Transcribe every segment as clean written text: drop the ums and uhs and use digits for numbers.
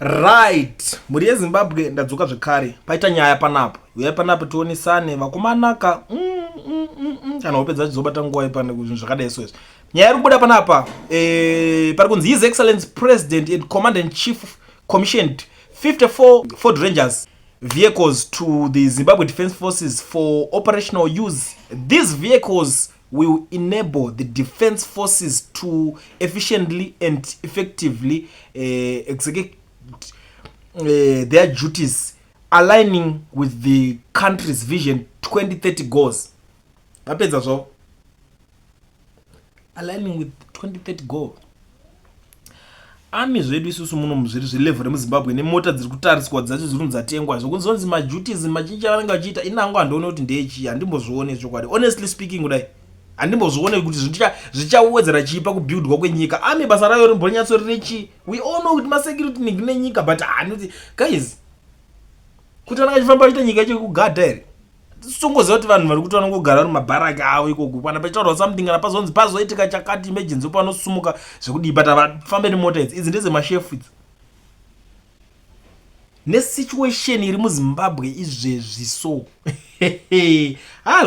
Right, muri yeZimbabwe ndadzoka zvekare. Paita nyaya panapa. Uyai panapa tionesane vakomanaka. Kana wapedza chizobata nguva ipana kuzvinhu zvakadai so izvi. Nyaya iri kubuda panapa. Pari kunzi His Excellency President and Commander in Chief commissioned 54 Ford Rangers vehicles to the Zimbabwe Defence Forces for operational use. These vehicles will enable the defense forces to efficiently and effectively execute their duties, aligning with the country's vision 2030 goals. Aligning with 2030 goals. Army zvedu isusu muno muzviri zvelevel remuZimbabwe nemota dziri kutariswa dzacho zvinhu dzatengwa zvokunzonzi maduties machinji avanenge vachiita inango handione kuti ndeyechii handimbozvione chokwadi honestly speaking kudai handimbozvione kuti zvichawedzera chipa kubuildwa kwenyika. Army basa rayo rimbonyatsori rechi we all know kuti masecurity nenyika but hanoti guys kuti vanenge vachifamba vachiita nyika chekugadha here songoziva kuti vanhu vari kuti vanongogara vari mumabharaki avo ikoko kana pachitaurwa something kana pazonzi pazoitika chakati emergency panosumuka zvekudii but vafambe nemota idzi ndedzemashefu idzi nesituation iri muZimbabwe izvezvi so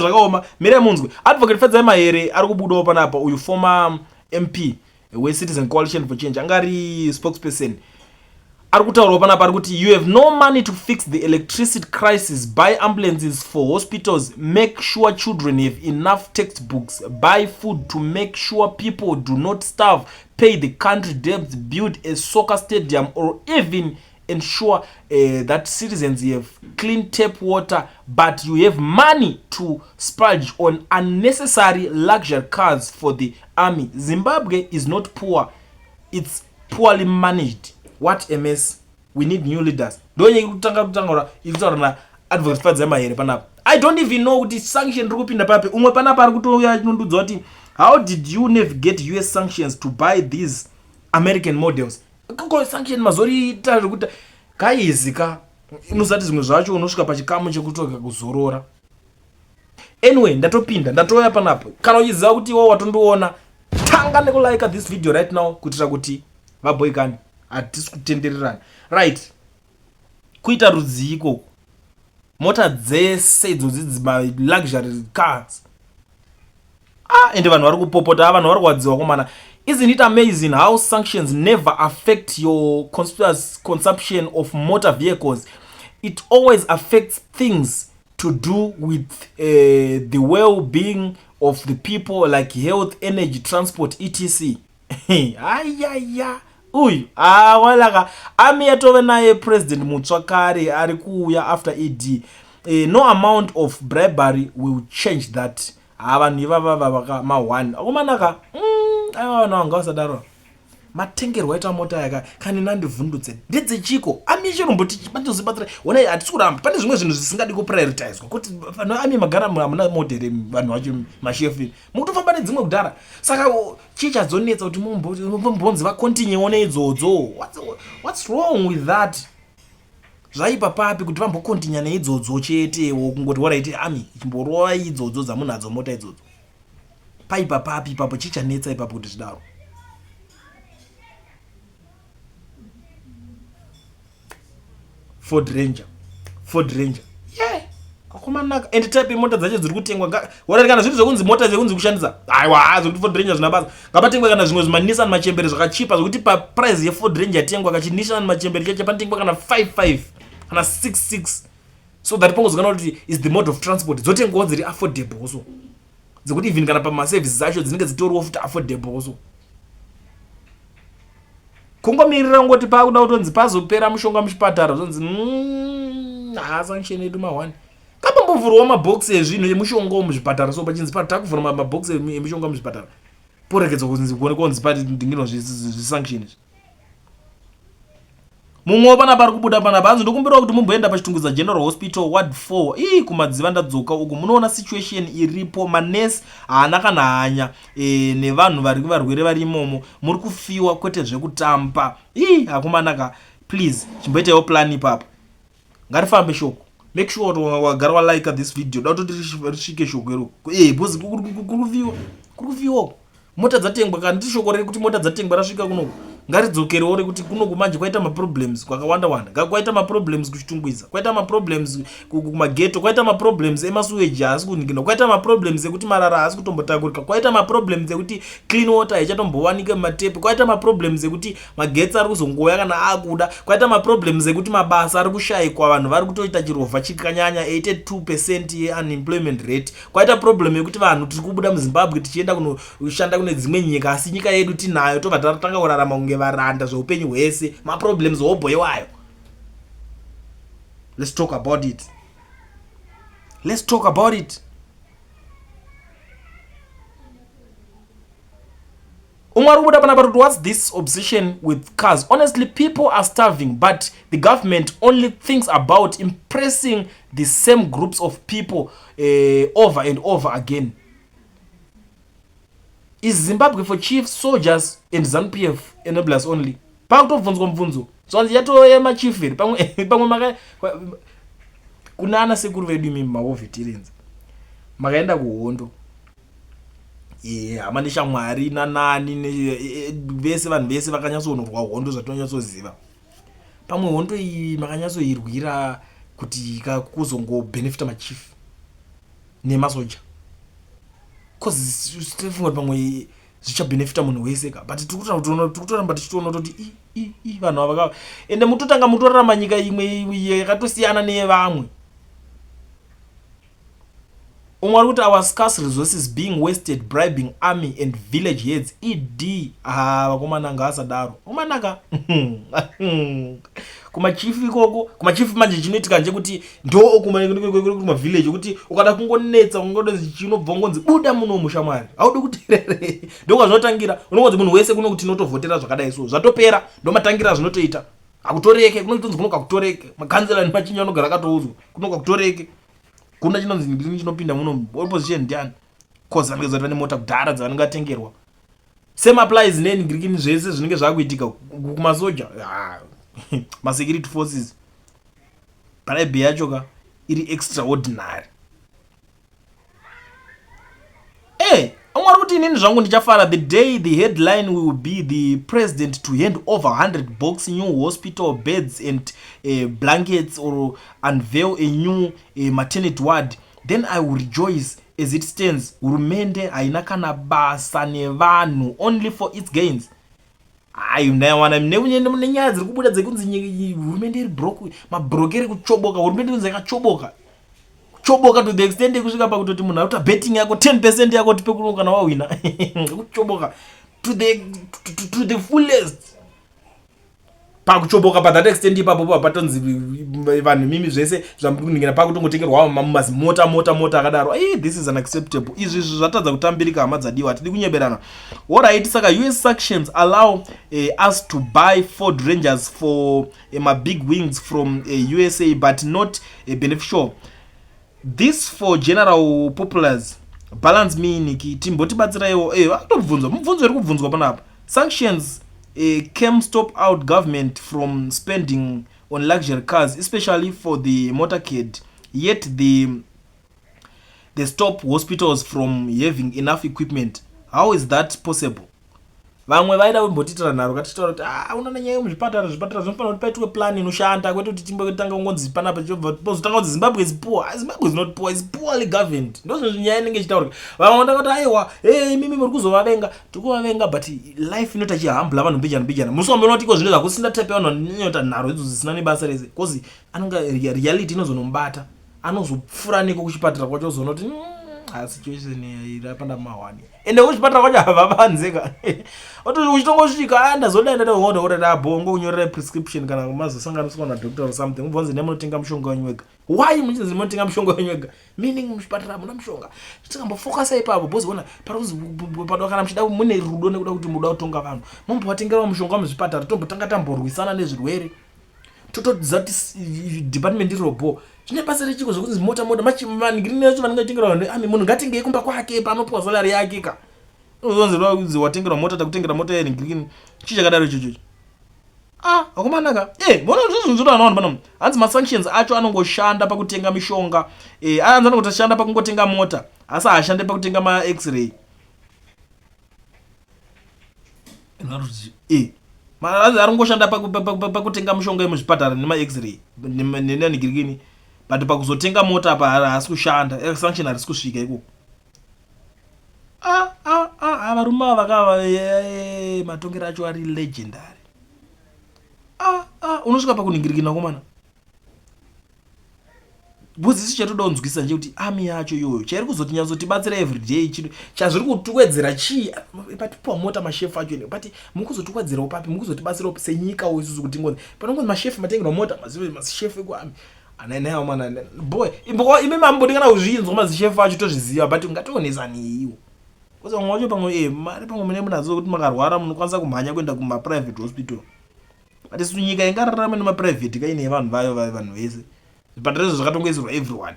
zvakaoma. Mire munzwe Advocate Fedzai here ari kubudawo panapa uyu former MP weCitizen Coalition for Change angari spokesperson ari kutaurawo panapa ari kuti you have no money to fix the electricity crisis, buy ambulances for hospitals, make sure children have enough textbooks, buy food to make sure people do not starve, pay the country debts, build a soccer stadium, or even ensure that citizens have clean tap water, but you have money to splurge on unnecessary luxury cars for the army. Zimbabwe is not poor, it's poorly managed. What a mess. We need new leaders. Don't you kutanga ikutaura Advocate Fedzai here panapa. I don't even know kuti sanction iri kupinda papi. Umwe panapa ari kutouya chinondudza kuti how did you navigate US sanctions to buy these American models? Kako sanction mazoriita zvekuti kaizika inosati zvimwe zvacho unosvika pachikamu chekutoka kuzorora. Anyway, ndatouya panapa. Kana uchiziva kuti iwo watondoona tanga nekulike this video right now kuitira kuti vaboikani hatisi kutendererana. Right, kuita rudzi ikoko mota dzese idzodzi luxury cars ende vanhu vari kupopota vanhu vari kuwadziwa komana. Isn't it amazing how sanctions never affect your consumption of motor vehicles? It always affects things to do with the well-being of the people like health, energy, transport, etc. Uyu walaka Army yatove naye president mutsva kare ari kuuya after AD. No amount of bribery will change that. Vanhu ivava vakama1 akomanaka aiwana vanga vasadaro matengerwa aita mota yaka kani nandivhundutse ndedzechiko Army chiromboti batozibatira ona hatisi kuramba pane zvimwe zvinhu zvisingadi kuprioritizwa kuti vanhu Army magara hamuna modere vanhu vacho mashefu mukutofamba nedzimwe kudhara saka chichadzonetsa kuti mumbonzi vakontinyewo neidzodzo. What's wrong with that? Zvaipa papi kuti vambokontinya neidzodzo chetewo kungoti waraiti Army chimborova idzodzo dzamunadzo mota idzodzo paipa papi ipapo chichanetsa ipapo kuti zvidaro. Ford Ranger yeah akomanaka and type mota dzacho dziri kutengwa warati kana zviri zvekunzi mota dzekunzi kushandisa aiwa zvokuti Ford Ranger zvinabasa ngabatengwa kana zvimwe zvima Nissan machembere zvakachipa zvokuti pa price ye Ford Ranger yatengwa kachi Nissan machembere chacho panotengwa kana 55 kana 66 so that pongozikana kuti is the mode of transport dzotengwawo dziri affordable also dzekuti even kana pama services zacho dzinenge dzitoriwo futi affordable also. Kungomirira ngoti pakuda kutonzi pazopera mushonga muchipatara zonzi sanction yedu ma1 kapambovhurwa mabox ezvinhu emushonga muzvipatara so pachinzi takuvhura mabox emushonga muzvipatara porekedza kunzi kuone konzi pati ndingino zvisanction izvi. Mumwe pana pari kubuda pana banzo ndokumbira kuti mumboenda pachitungudza General Hospital Ward 4 kumadziva ndadzoka uko munoona situation iripo manesi haana kana hanya nevanhu vari varwere vari imomo muri kufiwa kwete zvekutamba hakumanaka. Please chimboitaiwo plan ipapo ngarifambe shoko. Make sure wagara walike this video dauti risvike shoko ero because kuruviwa mota dzatengwa kana ndishoko riri kuti mota dzatengwa rasvika kuno ngaridzokerewo rekuti kuno kumanje kwaita maproblems kwakawanda wanda, kwaita maproblems kuchitungwiza, kwaita maproblems kumageto, kwaita maproblems emasuweji haasi kuningirwa, kwaita maproblems ekuti marara haasi kutombotakurika, kwaita maproblems ekuti clean water haichatombowanika mumatepi, kwaita maproblems ekuti magetsi ari kuzongoya kana akuda, kwaita maproblems ekuti mabasa ari kushayikwa, vanhu vari kutoita chirovha chikanyanya 82% yeunemployment rate, kwaita problem yekuti vanhu tiri kubuda muZimbabwe tichienda kunoshanda kune dzimwe nyika asi nyika yedu tinayo tobva tatanga kurarama kunge varanda zveupenyu hwese, maproblems obhoyiwayo. Let's talk about it. Let's talk about it. Umarubuda panapa, what's this obsession with cars? Honestly, people are starving, but the government only thinks about impressing the same groups of people over and over again. Is Zimbabwe for chief soldiers and ZANU-PF enablers only? Pakutobvunzwa mubvunzo. Zvanzi yatoema chief iri pamwe maka kuna ana sekuru vedu imi mawo veterans. Makaenda kuhondo. Hama neshamwari nanani vese vanhu vese vakanyatsonorwa hondo zvatonyatsoziva. Pamwe hondo iyi makanyatsoirwira kuti kuzongobenefita machief nemasoja. Cause stifunga kuti pamwe zvichabenefita munhu wese ka, but tikutoramba tichitoona kuti vanhu ava ende mutotanga mutorarama nyika imwe yakatosiyana neyevamwe. Umwe ari kuti our scarce resources being wasted bribing army and village heads. Vakomana ngaasadaro umanaka kumachifu ikoko, kumachifu manje chinoitika nje kuti ndo kumavillage kuti ukada kungonetsa kungodonzi chinobva ngonzi buda muno mushamwari audi kuterere ndoka zvinotangira unongonzi munhu wese kuno kuti notovhotera zvakadai so zvatopera ndomatangira zvinotoita akutoreke kunoitonzi kuno kakutoreke makanzela nemachinja anogara akatouzwa kuno kakutoreke kuna chinonzi ngini chinopinda muno opposition ndiani cause anenge zvane mota kudhara dzavanongatengerwa same applies neni ngirikini zvese zvinenge zvakuitika kumasoja security forces bribe yacho ka iri extraordinary. Amwari kuti inini zvangu ndichafara the day the headline will be the president to hand over 100 box new hospital beds and blankets or unveil a new maternity ward, then I will rejoice. As it stands, hurumende haina kana basa nevanhu, only for its gains. Mnawana nenyaya dziri kubuda dzekunzi hurumende iri broke, mabrokeri kuchoboka, hurumende kunzi yakachoboka choboka to the extent kusvika pakutoti munhu akuta betting yako 10% yako tipe kuno kana wawina kuchoboka to the fullest. Pakuchoboka pa that extent ipapo papatonzi vanhu mimi zvese zvamukuningira pakutongotengerwa mota akadaro. This is unacceptable. Izvi zvatadza kutambirika hama dzadiwa, atidi kunyeberana. Alright, saka US sanctions allow us to buy Ford Rangers for my big wings from USA but not beneficial. This for general populace. Balance me niki timbotibatsiraiwo akutobvunzwa mubvunzo iri kubvunzwa panapa. Sanctions can stop out government from spending on luxury cars, especially for the motorcade, yet they stop hospitals from having enough equipment. How is that possible? Vamwe vaida kumbotitira nharo katitaura kuti unoona nyaya yemuzvipatara zvinofanira kuti paitwe plan inoshanda kwete kuti timbotanga kungonzi panapa pozotanga kuti Zimbabwe is poor. Zimbabwe is not poor, is poorly governed. Ndozvo nyaya inenge ichitaurika. Vamwe vatanga kuti aiwa mimi muri kuzovavenga tikuvavenga but life inota chihambula vanhu mbijana musombona kuti iko zvino zvakusinda tepe vanhu vanonyota nharo idzo zvisina nebasa rese because anonga reality inozonomubata anozopfura neko kuchipatara kwacho zoona kuti situation irapanda mahwani ende kuchipatara kwacho havavanzeka uchitongosvika ndazodaenda hoda ora bongo unyorera prescription kana mazosanganiswa na doctor or something ubvunze nemunotenga mushonga wenyu wega. Why muchinzi munotenga mushonga wenyu wega? Meaning muchipatara muna mushonga tikambofocus ipapo bozi bona parozi padwa kana muchida mune rudo nekuda kuti muda kutonga vanhu mombovatengera mushonga muzvipatara tombotanga tamborwisana nezvirwere totodziza kuti department irobo zvine basa rechiko zvokuti mota machimaningirine yacho vanenge vachitengera ami munhu ngatengei kumba kwake panopuwa salary yake ka unozonzerwa kuti watengera mota takutengera mota yeningirine chii chakadaro ichocho akumanaka bona zvozvinzura vanhu pano hanzi masanctions acho anongoshanda pakutenga mishonga anzi anongotoshanda pakungotenga mota asi haashande pakutenga ma-x-ray aringoshanda pakutenga mushonga yemuzvipatara nema x-ray nenanigirigini, but pakuzotenga mota apa haasi kushanda, sanction harisi kusvika ikoko. Varume ava vakava matongero acho ari legendary. Unosvika pakuningirikina komana. Buzisi chatoda kunzwisa nje kuti army yacho iyoyo chairi kuzotinyazotibatsira everyday chazviri kutiwedzera chii patipa mota mashefu acho ne pati mukuzotiwedzerawo papi mukuzotibatsirawo senyika isusu kuti ngozi panongozi mashefu matengerwa mota mazive mashefu ekuami anainayo mana boy ime mambodi kana kuzvinzwa mazishefu acho tozviziva but ungationesani iwo kosa mwacho pamwe mari pamwe mune munazo kuti makarwara munokwanisa kumhanya kuenda kuma private hospital but sunyika ingararama nema private kaine vanhu vayo vanhu vese zvipatara izvo zvakatongoisirwa everyone.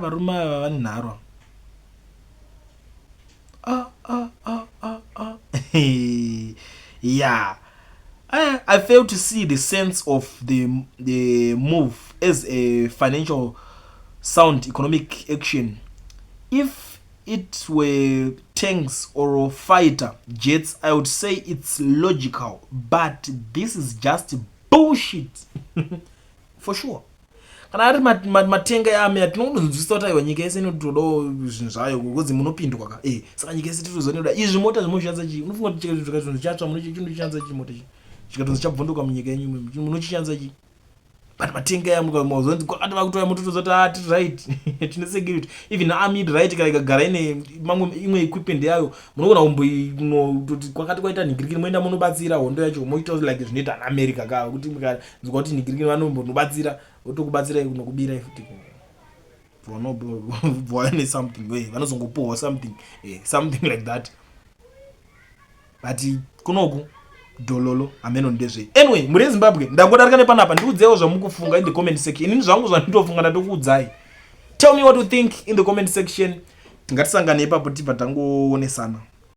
Varume ava vane nharwa. Yeah. I fail to see the sense of the move as a financial sound economic action. If it were tanks or fighter jets, I would say it's logical, but this is just bullshit. For sure. Kana ari matenga yami atinonzwisa kuti aiwa nyika yese inotodawo zvinhu zvayo kuzi munopindwa ka saka nyika yese titozoneda izvi mota zvinoshandisa chii unofunga kuti chika zvikatonzi chatsva munochichandisa chii mota chi chikatonzi chabvunduka munyika yenyu munochishandisa chii but matenga yami mazonzi kwakati vakutoya mototozoti right tine security even army right kana ikagara ine imwe equipment yayo munogona kumboti kwakati kwaita nigirikiri moenda munobatsira hondo yacho moita like zvinoita naAmerica ka kuti mukanzwa kuti nigirikiri vanombonobatsira votokubatsira nokubira futi voane something way vanozongopohwa something like that but kunoku dololo ameno ndezve. Anyway, muri Zimbabwe ndangodarika nepanapa ndiudzewo zvamukufunga in the comment section. Inini zvangu zvandinofunga ndatokuudzai. Tell me what you think in the comment section. Ngatisangane ipapo tipa tangoonesana.